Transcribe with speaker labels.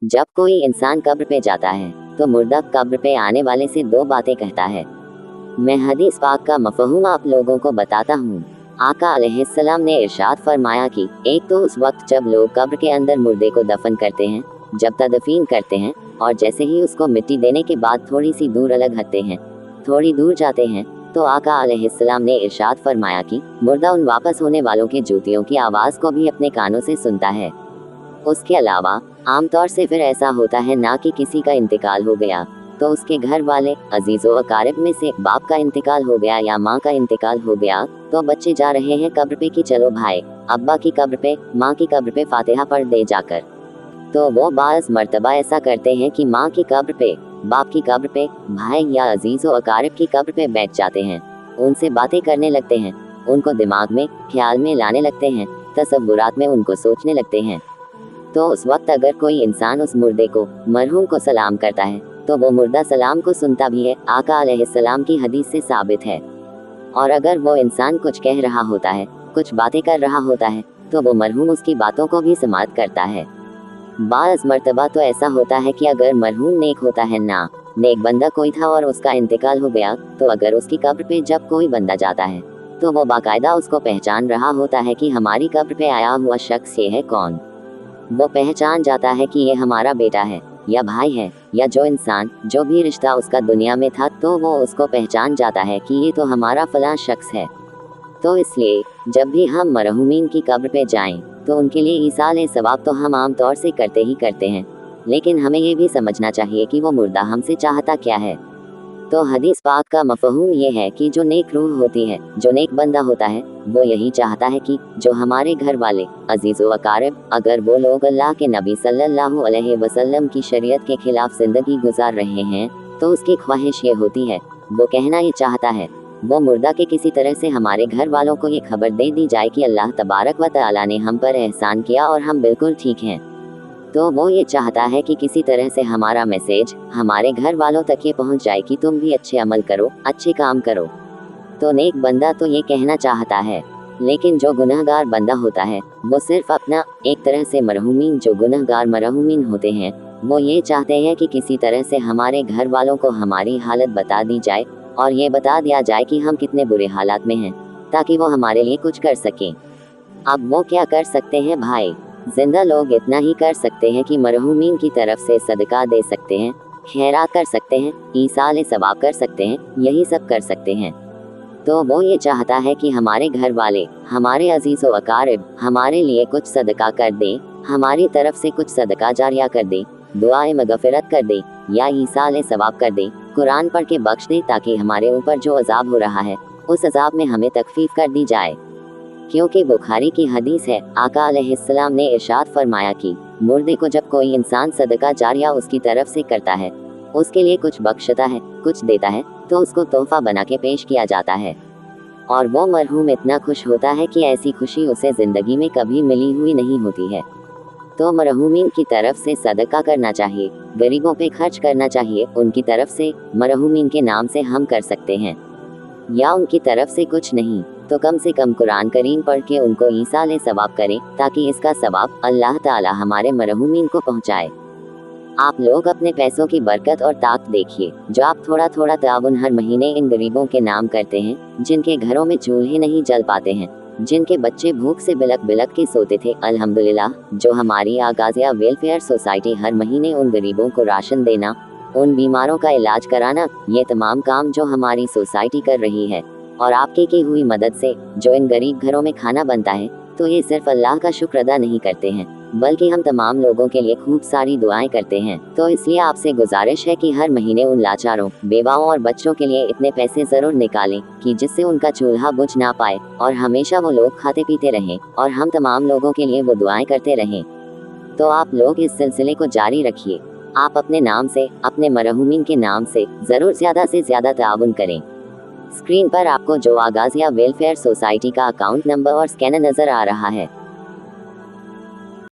Speaker 1: जब कोई इंसान कब्र पे जाता है तो मुर्दा कब्र पे आने वाले से दो बातें कहता है। मैं हदीस पाक का मफ़हूम आप लोगों को बताता हूँ। आका अलैहिस्सलाम ने इरशाद फरमाया कि एक तो उस वक्त जब लोग कब्र के अंदर मुर्दे को दफन करते हैं, जब तदफीन करते हैं, और जैसे ही उसको मिट्टी देने के बाद थोड़ी सी दूर अलग हटते हैं, थोड़ी दूर जाते हैं, तो आका अलैहिस्सलाम ने इरशाद फरमाया कि मुर्दा उन वापस होने वालों के जूतियों की आवाज़ को भी अपने कानों से सुनता है। उसके अलावा आमतौर से फिर ऐसा होता है ना कि किसी का इंतकाल हो गया तो उसके घर वाले अजीज़ो अकारिब में से बाप का इंतकाल हो गया या माँ का इंतकाल हो गया तो बच्चे जा रहे हैं कब्र पे कि चलो भाई अब्बा की कब्र पे, माँ की कब्र पे फातिहा पढ़ दे जाकर। तो वो बाज़ मर्तबा ऐसा करते हैं कि माँ की कब्र पे, बाप की कब्र पे, भाई या अजीज़ो अकारिब की कब्र पे बैठ जाते हैं, उनसे बातें करने लगते हैं, उनको दिमाग में ख्याल में लाने लगते हैं, तसव्वुरात में उनको सोचने लगते हैं। तो उस वक्त अगर कोई इंसान उस मुर्दे को, मरहूम को सलाम करता है तो वो मुर्दा सलाम को सुनता भी है, आका अलैहिस्सलाम की हदीस से साबित है। और अगर वो इंसान कुछ कह रहा होता है, कुछ बातें कर रहा होता है, तो वो मरहूम उसकी बातों को भी समाअत करता है। बाज़ मर्तबा तो ऐसा होता है कि अगर मरहूम नेक होता है ना, नेक बंदा कोई था और उसका इंतकाल हो गया, तो अगर उसकी कब्र पे जब कोई बंदा जाता है तो वो बाकायदा उसको पहचान रहा होता है कि हमारी कब्र पे आया हुआ शख्स ये है कौन। वो पहचान जाता है कि ये हमारा बेटा है या भाई है या जो इंसान, जो भी रिश्ता उसका दुनिया में था, तो वो उसको पहचान जाता है कि ये तो हमारा फलां शख्स है। तो इसलिए जब भी हम मरहूमीन की कब्र पे जाएं तो उनके लिए ईसाल सवाब तो हम आम तौर से करते ही करते हैं, लेकिन हमें ये भी समझना चाहिए कि वो मुर्दा हमसे चाहता क्या है। तो हदीस पाक का मफ़हूम ये है कि जो नेक रूह होती है, जो नेक बंदा होता है, वो यही चाहता है कि जो हमारे घर वाले अजीज़ो अकारिब, अगर वो लोग अल्लाह के नबी सल्लल्लाहु अलैहि वसल्लम की शरीयत के खिलाफ ज़िंदगी गुजार रहे हैं, तो उसकी ख्वाहिश ये होती है, वो कहना ये चाहता है, वो मुर्दा के किसी तरह से हमारे घर वालों को ये खबर दे दी जाए कि अल्लाह तबारक व तआला ने हम पर एहसान किया और हम बिल्कुल ठीक हैं। तो वो ये चाहता है कि किसी तरह से हमारा मैसेज हमारे घर वालों तक ये पहुंच जाए कि तुम भी अच्छे अमल करो, अच्छे काम करो। तो नेक बंदा तो ये कहना चाहता है, लेकिन जो गुनहगार बंदा होता है वो सिर्फ अपना, एक तरह से मरहूमीन, जो गुनहगार मरहूमीन होते हैं, वो ये चाहते हैं कि किसी तरह से हमारे घर वालों को हमारी हालत बता दी जाए और ये बता दिया जाए कि हम कितने बुरे हालात में हैं, ताकि वो हमारे लिए कुछ कर सकें। अब वो क्या कर सकते हैं भाई? जिंदा लोग इतना ही कर सकते हैं कि मरहूमीन की तरफ से सदका दे सकते हैं, खैरात कर सकते हैं, ईसाल सवाब कर सकते हैं, यही सब कर सकते हैं। तो वो ये चाहता है कि हमारे घर वाले, हमारे अजीज़ो अकारिब हमारे लिए कुछ सदका कर दें, हमारी तरफ से कुछ सदका जारिया कर दें, दुआए मगफिरत कर दें या ईसाल सवाब कर दें, कुरान पढ़ के बख्श दें, ताकि हमारे ऊपर जो अजाब हो रहा है उस अजाब में हमें तखफीफ कर दी जाए। क्योंकि बुखारी की हदीस है, आका अलैहिस्सलाम ने इरशाद फरमाया कि मुर्दे को जब कोई इंसान सदका जारिया उसकी तरफ से करता है, उसके लिए कुछ बख्शता है, कुछ देता है, तो उसको तोहफा बना के पेश किया जाता है और वो मरहूम इतना खुश होता है कि ऐसी खुशी उसे ज़िंदगी में कभी मिली हुई नहीं होती है। तो मरहूमीन की तरफ से सदका करना चाहिए, गरीबों पे खर्च करना चाहिए, उनकी तरफ से, मरहूमीन के नाम से हम कर सकते हैं, या उनकी तरफ से कुछ नहीं तो कम से कम कुरान करीम पढ़ के उनको ईसाल सवाब करें, ताकि इसका सवाब अल्लाह ताला हमारे मरहूमीन को पहुंचाए। आप लोग अपने पैसों की बरकत और ताकत देखिए, जो आप थोड़ा थोड़ा ताउन हर महीने इन गरीबों के नाम करते हैं, जिनके घरों में चूल्हे नहीं जल पाते हैं, जिनके बच्चे भूख से बिलक बिलक के सोते थे। अल्हम्दुलिल्लाह, जो हमारी आगाज़िया वेलफेयर सोसाइटी हर महीने उन गरीबों को राशन देना, उन बीमारों का इलाज कराना, ये तमाम काम जो हमारी सोसाइटी कर रही है और आपकी की हुई मदद से जो इन गरीब घरों में खाना बनता है, तो ये सिर्फ अल्लाह का शुक्र अदा नहीं करते हैं, बल्कि हम तमाम लोगों के लिए खूब सारी दुआएं करते हैं। तो इसलिए आपसे गुजारिश है कि हर महीने उन लाचारों, बेवाओं और बच्चों के लिए इतने पैसे ज़रूर निकालें कि जिससे उनका चूल्हा बुझ ना पाए और हमेशा वो लोग खाते पीते रहें और हम तमाम लोगों के लिए वो दुआएं करते रहें। तो आप लोग इस सिलसिले को जारी रखिए। आप अपने नाम से, अपने मरहूमीन के नाम से ज़रूर ज़्यादा से ज़्यादा ताउन करें। स्क्रीन पर आपको जो आगाज़िया वेलफेयर सोसाइटी का अकाउंट नंबर और स्कैनर नज़र आ रहा है,